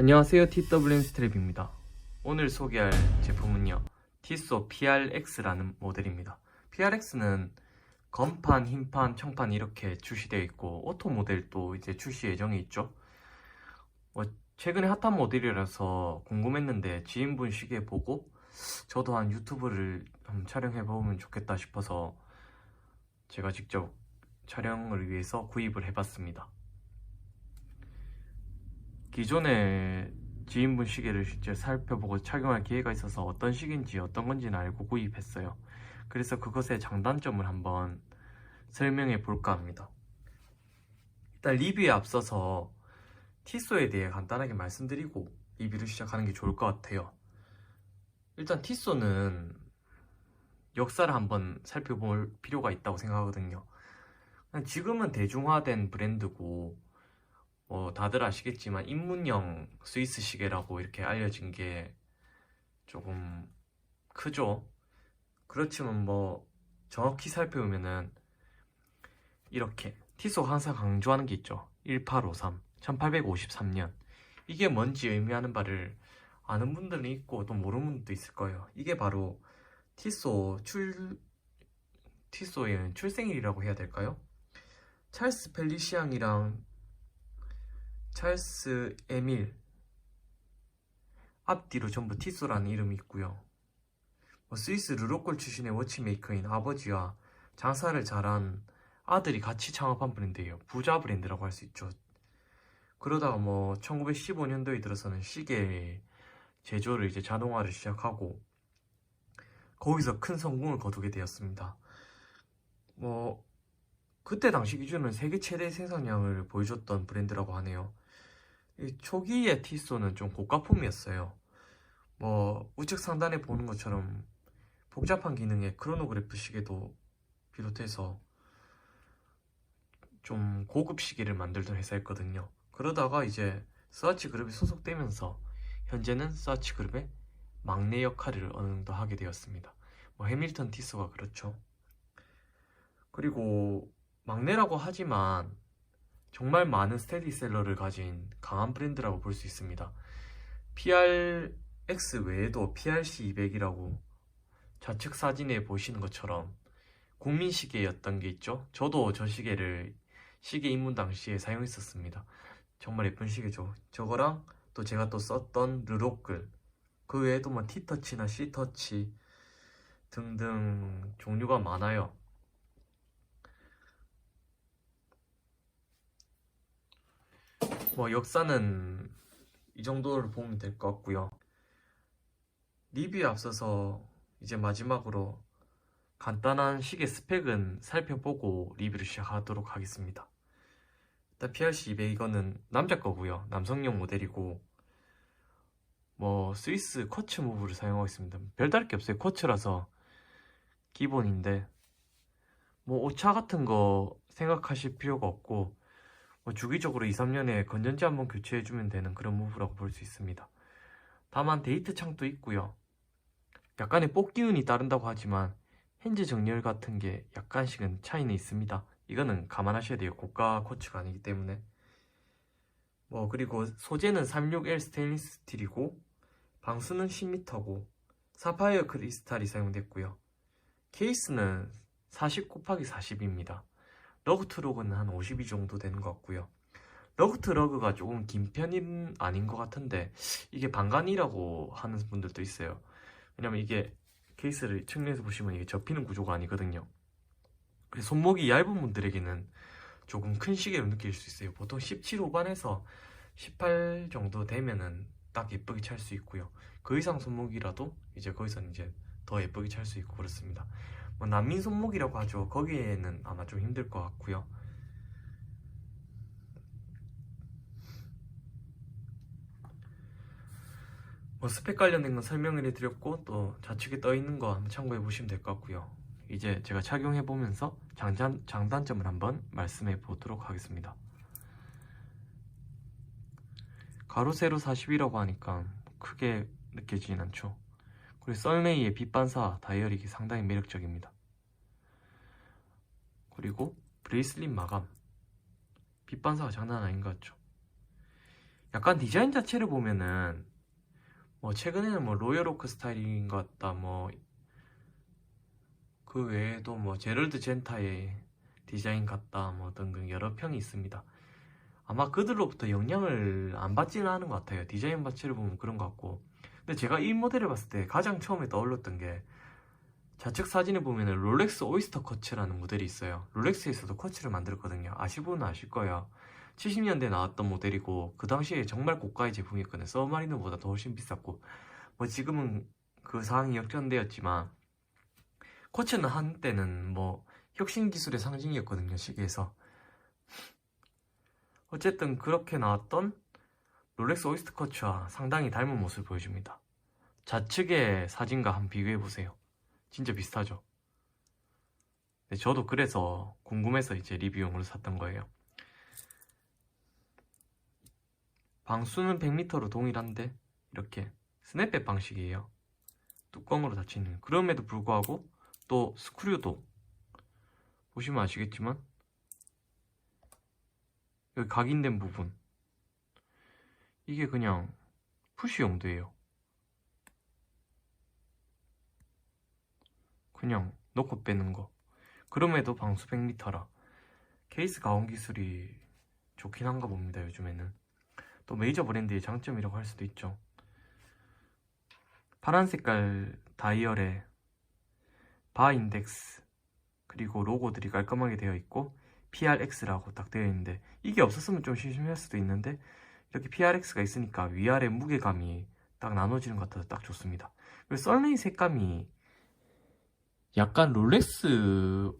안녕하세요, TWM 스트랩입니다. 오늘 소개할 제품은요, 티소 PRX라는 모델입니다. PRX는 건판, 흰판, 청판 이렇게 출시되어 있고 오토 모델도 이제 출시 예정이 있죠. 최근에 핫한 모델이라서 궁금했는데 지인분 시계 보고 저도 한 유튜브를 한번 촬영해보면 좋겠다 싶어서 제가 직접 촬영을 위해서 구입을 해봤습니다. 기존에 지인분 시계를 실제 살펴보고 착용할 기회가 있어서 어떤 시계인지 어떤 건지는 알고 구입했어요. 그래서 그것의 장단점을 한번 설명해 볼까 합니다. 일단 리뷰에 앞서서 티소에 대해 간단하게 말씀드리고 리뷰를 시작하는 게 좋을 것 같아요. 일단 티소는 역사를 한번 살펴볼 필요가 있다고 생각하거든요. 지금은 대중화된 브랜드고 다들 아시겠지만 입문형 스위스 시계라고 이렇게 알려진 게 조금 크죠. 그렇지만 정확히 살펴보면은 이렇게 티소가 항상 강조하는 게 있죠. 1853, 1853년. 이게 뭔지 의미하는 바를 아는 분들은 있고 또 모르는 분들도 있을 거예요. 이게 바로 티소의 출생일이라고 해야 될까요? 찰스 펠리시앙이랑 찰스 에밀 앞뒤로 전부 티소라는 이름이 있고요. 스위스 르로콜 출신의 워치메이커인 아버지와 장사를 잘한 아들이 같이 창업한 브랜드예요. 부자 브랜드라고 할 수 있죠. 그러다가 1915년도에 들어서는 시계 제조를 이제 자동화를 시작하고 거기서 큰 성공을 거두게 되었습니다. 그때 당시 기준은 세계 최대 생산량을 보여줬던 브랜드라고 하네요. 이 초기의 티소는 좀 고가품이었어요. 우측 상단에 보는 것처럼 복잡한 기능의 크로노그래프 시계도 비롯해서 좀 고급 시계를 만들던 회사였거든요. 그러다가 이제 스와치 그룹에 소속되면서 현재는 스와치 그룹의 막내 역할을 어느 정도 하게 되었습니다. 해밀턴 티소가 그렇죠. 그리고 막내라고 하지만 정말 많은 스테디셀러를 가진 강한 브랜드라고 볼 수 있습니다. PRX 외에도 PRC200이라고 좌측 사진에 보시는 것처럼 국민 시계였던 게 있죠. 저도 저 시계를 시계 입문 당시에 사용했었습니다. 정말 예쁜 시계죠. 저거랑 또 제가 또 썼던 르로끌, 그 외에도 T터치나 C터치 등등 종류가 많아요. 역사는 이 정도를 보면 될 것 같고요. 리뷰에 앞서서 이제 마지막으로 간단한 시계 스펙은 살펴보고 리뷰를 시작하도록 하겠습니다. 일단 PRC200 이거는 남자 거고요. 남성용 모델이고 스위스 쿼츠 무브를 사용하고 있습니다. 별다를 게 없어요. 쿼츠라서 기본인데 오차 같은 거 생각하실 필요가 없고 주기적으로 2, 3년에 건전지 한번 교체해주면 되는 그런 무브라고 볼 수 있습니다. 다만 데이트 창도 있고요. 약간의 뽑기운이 따른다고 하지만 핸즈 정렬 같은 게 약간씩은 차이는 있습니다. 이거는 감안하셔야 돼요. 고가 쿼츠가 아니기 때문에. 그리고 소재는 36L 스테인리스 스틸이고 방수는 10m고 사파이어 크리스탈이 사용됐고요. 케이스는 40 곱하기 40입니다. 러그 투 러그는 한 52 정도 되는 것 같고요. 러그 투 러그가 조금 긴 편은 아닌 것 같은데 이게 반간이라고 하는 분들도 있어요. 왜냐면 이게 케이스를 측면에서 보시면 이게 접히는 구조가 아니거든요. 그래서 손목이 얇은 분들에게는 조금 큰 시계로 느낄 수 있어요. 보통 17 후반에서 18 정도 되면은 딱 예쁘게 찰 수 있고요. 그 이상 손목이라도 이제 거기서는 이제 더 예쁘게 찰 수 있고 그렇습니다. 난민 손목이라고 하죠. 거기에는 아마 좀 힘들 것 같고요. 스펙 관련된 건 설명을 해드렸고 또 좌측에 떠 있는 거 한번 참고해 보시면 될 것 같고요. 이제 제가 착용해 보면서 장단점을 한번 말씀해 보도록 하겠습니다. 가로 세로 40이라고 하니까 크게 느껴지진 않죠. 그리고 썰레이의 빛 반사 다이얼이 상당히 매력적입니다. 그리고 브레이슬릿 마감, 빛 반사가 장난 아닌 것 같죠. 약간 디자인 자체를 보면은 뭐 최근에는 뭐 로열 오크 스타일인 것 같다, 뭐 그 외에도 뭐 제럴드 젠타의 디자인 같다, 뭐 등등 여러 평이 있습니다. 아마 그들로부터 영향을 안 받지는 않은 것 같아요. 디자인 자체를 보면 그런 것 같고. 근데 제가 이 모델을 봤을 때 가장 처음에 떠올랐던 게, 좌측 사진을 보면은 롤렉스 오이스터 커츠라는 모델이 있어요. 롤렉스에서도 커츠를 만들었거든요. 아실 분은 아실 거예요. 70년대에 나왔던 모델이고 그 당시에 정말 고가의 제품이었거든요. 서브마리너보다 더 훨씬 비쌌고, 뭐 지금은 그 상황이 역전되었지만 커츠는 한때는 뭐 혁신 기술의 상징이었거든요, 시계에서. 어쨌든 그렇게 나왔던 롤렉스 오이스터 커츠와 상당히 닮은 모습을 보여줍니다. 좌측의 사진과 한번 비교해보세요. 진짜 비슷하죠? 네, 저도 그래서 궁금해서 이제 리뷰용으로 샀던 거예요. 방수는 100m로 동일한데 이렇게 스냅백 방식이에요. 뚜껑으로 닫히는. 그럼에도 불구하고 또 스크류도 보시면 아시겠지만 여기 각인된 부분, 이게 그냥 푸시 용도예요. 그냥 넣고 빼는 거. 그럼에도 방수 100m라 케이스 가온 기술이 좋긴 한가 봅니다. 요즘에는 또 메이저 브랜드의 장점이라고 할 수도 있죠. 파란 색깔 다이얼에 바 인덱스 그리고 로고들이 깔끔하게 되어 있고 PRX라고 딱 되어 있는데, 이게 없었으면 좀 심심할 수도 있는데 이렇게 PRX가 있으니까 위아래 무게감이 딱 나눠지는 것 같아서 딱 좋습니다. 그리고 썰레이 색감이 약간 롤렉스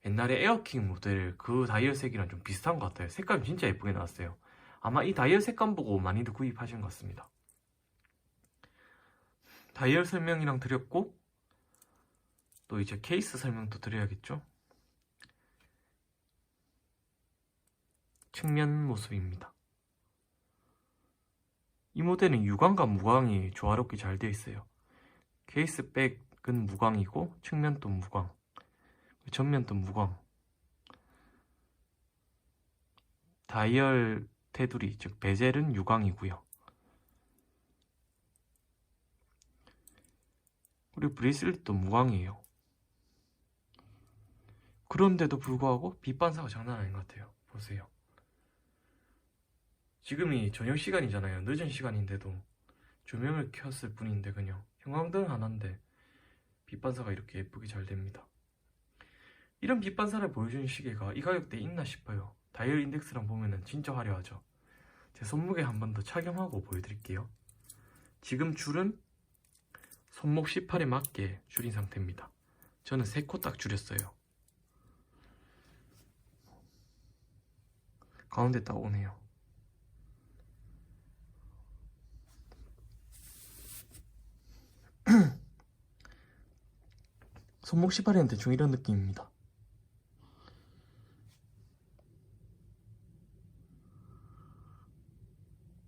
옛날에 에어킹 모델 그 다이얼 색이랑 좀 비슷한 것 같아요. 색감이 진짜 예쁘게 나왔어요. 아마 이 다이얼 색감 보고 많이들 구입하신 것 같습니다. 다이얼 설명이랑 드렸고, 또 이제 케이스 설명도 드려야겠죠. 측면 모습입니다. 이 모델은 유광과 무광이 조화롭게 잘 되어 있어요. 케이스 백은 무광이고 측면도 무광, 전면도 무광. 다이얼 테두리, 즉 베젤은 유광이고요. 그리고 브레이슬릿도 무광이에요. 그런데도 불구하고 빛 반사가 장난 아닌 것 같아요. 보세요. 지금이 저녁 시간이잖아요. 늦은 시간인데도 조명을 켰을 뿐인데 그냥 형광등 하나인데 빛 반사가 이렇게 예쁘게 잘 됩니다. 이런 빛 반사를 보여주는 시계가 이 가격대에 있나 싶어요. 다이얼 인덱스랑 보면은 진짜 화려하죠. 제 손목에 한 번 더 착용하고 보여드릴게요. 지금 줄은 손목 18에 맞게 줄인 상태입니다. 저는 3코 딱 줄였어요. 가운데 딱 오네요. 손목 18에는 대충 이런 느낌입니다.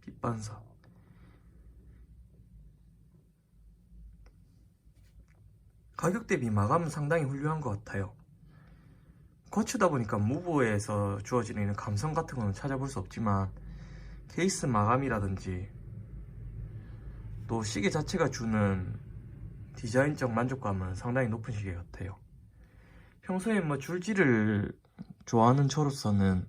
빛 반사. 가격 대비 마감은 상당히 훌륭한 것 같아요. 거치다 보니까 무브에서 주어지는 감성 같은 거는 찾아볼 수 없지만 케이스 마감이라든지 또 시계 자체가 주는 디자인적 만족감은 상당히 높은 시계 같아요. 평소에 뭐 줄지를 좋아하는 저로서는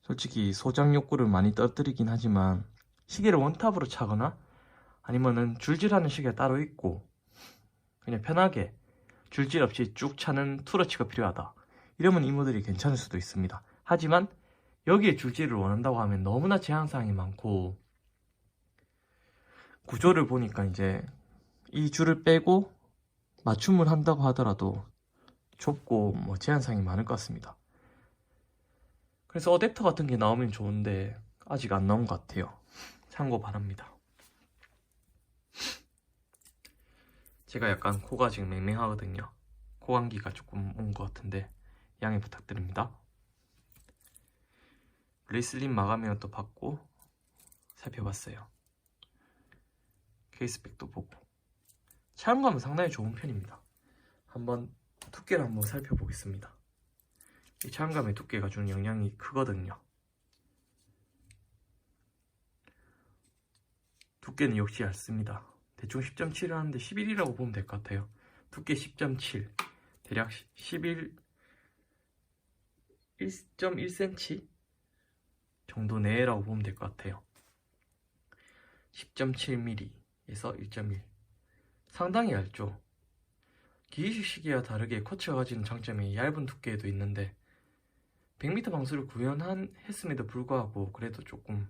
솔직히 소장 욕구를 많이 떠들이긴 하지만, 시계를 원탑으로 차거나 아니면은 줄질하는 시계가 따로 있고 그냥 편하게 줄질 없이 쭉 차는 투러치가 필요하다, 이러면 이 모델이 괜찮을 수도 있습니다. 하지만 여기에 줄질을 원한다고 하면 너무나 제한사항이 많고, 구조를 보니까 이제 이 줄을 빼고 맞춤을 한다고 하더라도 좁고 뭐 제한사항이 많을 것 같습니다. 그래서 어댑터 같은 게 나오면 좋은데 아직 안 나온 것 같아요. 참고 바랍니다. 제가 약간 코가 지금 맹맹하거든요. 코감기가 조금 온 것 같은데 양해 부탁드립니다. 브레이슬릿 마감이랑 또 받고 살펴봤어요. 케이스백도 보고 차용감은 상당히 좋은 편입니다. 한번 두께를 한번 살펴보겠습니다. 이 차용감의 두께가 주는 영향이 크거든요. 두께는 역시 얇습니다. 대충 10.7을 하는데 11이라고 보면 될 것 같아요. 두께 10.7, 대략 11, 1.1cm 정도 내라고 보면 될 것 같아요. 10.7mm에서 1.1, 상당히 얇죠. 기계식 시계와 다르게 쿼츠가 가지는 장점이 얇은 두께에도 있는데 100m 방수를 구현했음에도 불구하고 그래도 조금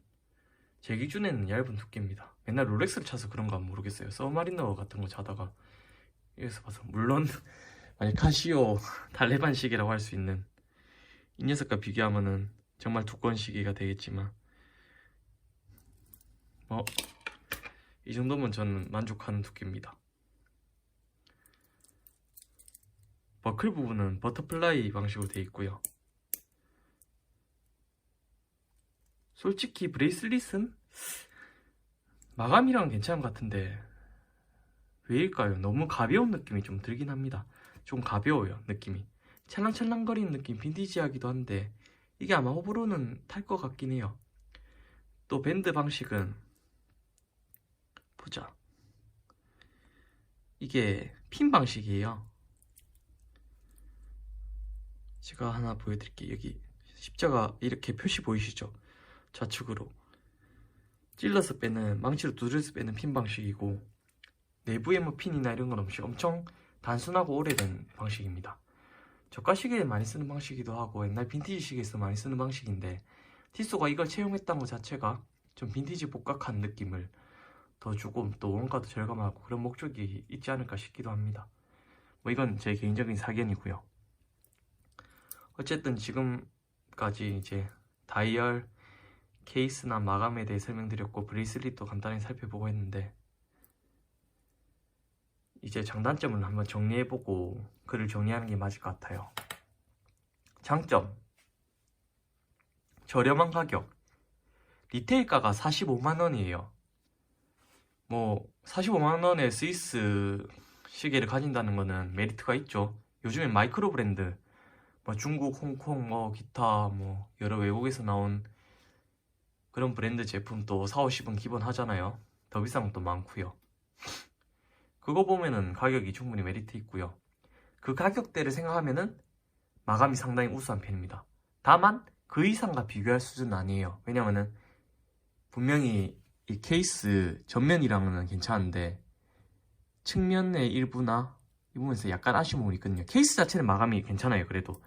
제 기준에는 얇은 두께입니다. 맨날 롤렉스를 차서 그런가 모르겠어요. 서브마리너 같은 거 차다가 여기서 봐서, 물론 만약 카시오 달레반 시계라고 할 수 있는 이 녀석과 비교하면은 정말 두꺼운 시계가 되겠지만 이 정도면 저는 만족하는 두께입니다. 버클 부분은 버터플라이 방식으로 되어 있고요. 솔직히 브레이슬릿은 마감이랑 괜찮은 것 같은데 왜일까요? 너무 가벼운 느낌이 좀 들긴 합니다. 좀 가벼워요, 느낌이. 찰랑찰랑거리는 느낌 빈티지하기도 한데 이게 아마 호불호는 탈 것 같긴 해요. 또 밴드 방식은 보자, 이게 핀 방식이에요. 제가 하나 보여드릴게요. 여기 십자가 이렇게 표시 보이시죠? 좌측으로 찔러서 빼는, 망치로 두드려서 빼는 핀 방식이고, 내부에 뭐 핀이나 이런 건 없이 엄청 단순하고 오래된 방식입니다. 저가 시계에 많이 쓰는 방식이기도 하고 옛날 빈티지 시계에서 많이 쓰는 방식인데, 티소가 이걸 채용했다는 것 자체가 좀 빈티지 복각한 느낌을 더 주고 또 원가도 절감하고 그런 목적이 있지 않을까 싶기도 합니다. 뭐 이건 제 개인적인 사견이고요. 어쨌든 지금까지 이제 다이얼, 케이스나 마감에 대해 설명드렸고 브레이슬릿도 간단히 살펴보고 했는데, 이제 장단점을 한번 정리해보고 글을 정리하는 게 맞을 것 같아요. 장점, 저렴한 가격. 리테일가가 45만원이에요. 뭐 45만원의 스위스 시계를 가진다는 거는 메리트가 있죠. 요즘엔 마이크로 브랜드, 뭐 중국, 홍콩, 뭐 기타 뭐 여러 외국에서 나온 그런 브랜드 제품도 4, 50은 기본 하잖아요. 더 비싼 것도 많고요. 그거 보면은 가격이 충분히 메리트 있고요. 그 가격대를 생각하면은 마감이 상당히 우수한 편입니다. 다만 그 이상과 비교할 수준은 아니에요. 왜냐면은 분명히 이 케이스 전면이랑은 괜찮은데 측면의 일부나 이 부분에서 약간 아쉬운 부분이 있거든요. 케이스 자체는 마감이 괜찮아요. 그래도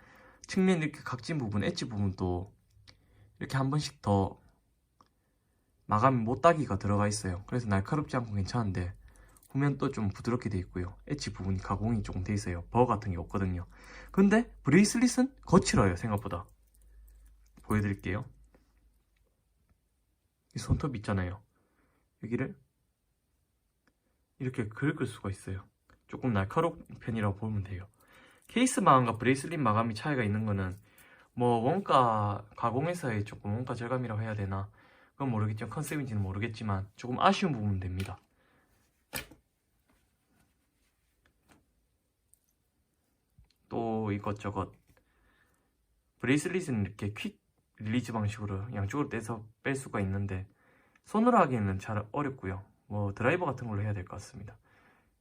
측면 이렇게 각진 부분, 엣지 부분도 이렇게 한 번씩 더 마감이 못따기가 들어가 있어요. 그래서 날카롭지 않고 괜찮은데 후면 또 좀 부드럽게 돼 있고요. 엣지 부분이 가공이 조금 돼 있어요. 버거 같은 게 없거든요. 근데 브레이슬릿은 거칠어요, 생각보다. 보여드릴게요. 이 손톱 있잖아요. 여기를 이렇게 긁을 수가 있어요. 조금 날카로운 편이라고 보면 돼요. 케이스 마감과 브레이슬릿 마감이 차이가 있는 거는 뭐 원가 가공에서의 조금 원가 절감이라고 해야 되나, 그건 모르겠지만 컨셉인지는 모르겠지만 조금 아쉬운 부분은 됩니다. 또 이것저것 브레이슬릿은 이렇게 퀵 릴리즈 방식으로 양쪽으로 떼서 뺄 수가 있는데 손으로 하기에는 잘 어렵고요. 뭐 드라이버 같은 걸로 해야 될 것 같습니다.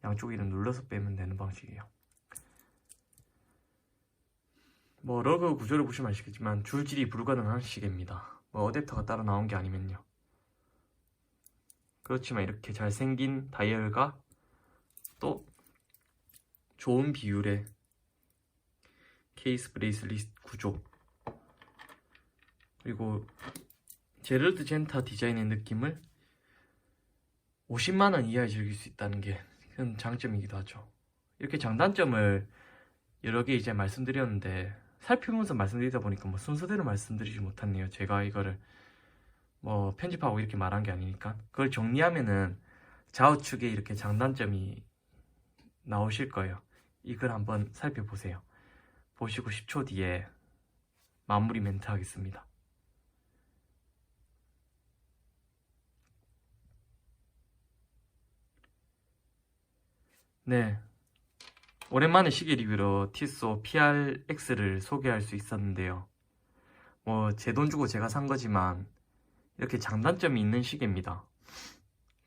양쪽이는 눌러서 빼면 되는 방식이에요. 뭐 러그 구조를 보시면 아시겠지만 줄질이 불가능한 시계입니다. 뭐 어댑터가 따로 나온 게 아니면요. 그렇지만 이렇게 잘생긴 다이얼과 또 좋은 비율의 케이스 브레이슬릿 구조, 그리고 제럴드 젠타 디자인의 느낌을 50만원 이하에 즐길 수 있다는 게 큰 장점이기도 하죠. 이렇게 장단점을 여러 개 이제 말씀드렸는데 살피면서 말씀드리다 보니까 뭐 순서대로 말씀드리지 못했네요. 제가 이거를 뭐 편집하고 이렇게 말한 게 아니니까. 그걸 정리하면은 좌우측에 이렇게 장단점이 나오실 거예요. 이걸 한번 살펴보세요. 보시고 10초 뒤에 마무리 멘트 하겠습니다. 네, 오랜만에 시계 리뷰로 티소 PRX를 소개할 수 있었는데요. 뭐 제 돈 주고 제가 산 거지만 이렇게 장단점이 있는 시계입니다.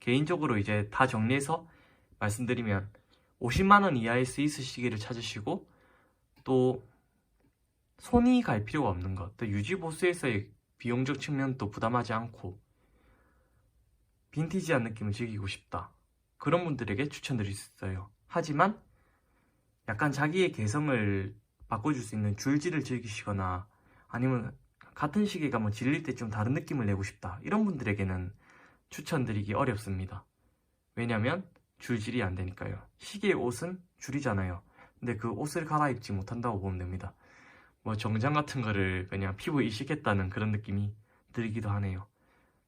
개인적으로 이제 다 정리해서 말씀드리면 50만 원 이하의 스위스 시계를 찾으시고 또 손이 갈 필요가 없는 것, 또 유지 보수에서의 비용적 측면도 부담하지 않고 빈티지한 느낌을 즐기고 싶다, 그런 분들에게 추천드릴 수 있어요. 하지만 약간 자기의 개성을 바꿔줄 수 있는 줄지를 즐기시거나 아니면 같은 시계가 뭐 질릴 때 좀 다른 느낌을 내고 싶다, 이런 분들에게는 추천드리기 어렵습니다. 왜냐면 줄질이 안 되니까요. 시계의 옷은 줄이잖아요. 근데 그 옷을 갈아입지 못한다고 보면 됩니다. 뭐 정장 같은 거를 그냥 피부에 이식했다는 그런 느낌이 들기도 하네요.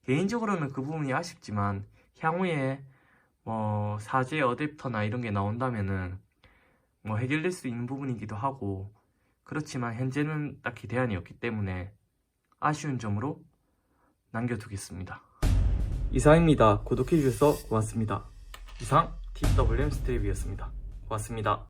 개인적으로는 그 부분이 아쉽지만 향후에 뭐 사제 어댑터나 이런 게 나온다면은 뭐 해결될 수 있는 부분이기도 하고, 그렇지만 현재는 딱히 대안이 없기 때문에 아쉬운 점으로 남겨두겠습니다. 이상입니다. 구독해주셔서 고맙습니다. 이상 TWM 스테이비였습니다. 고맙습니다.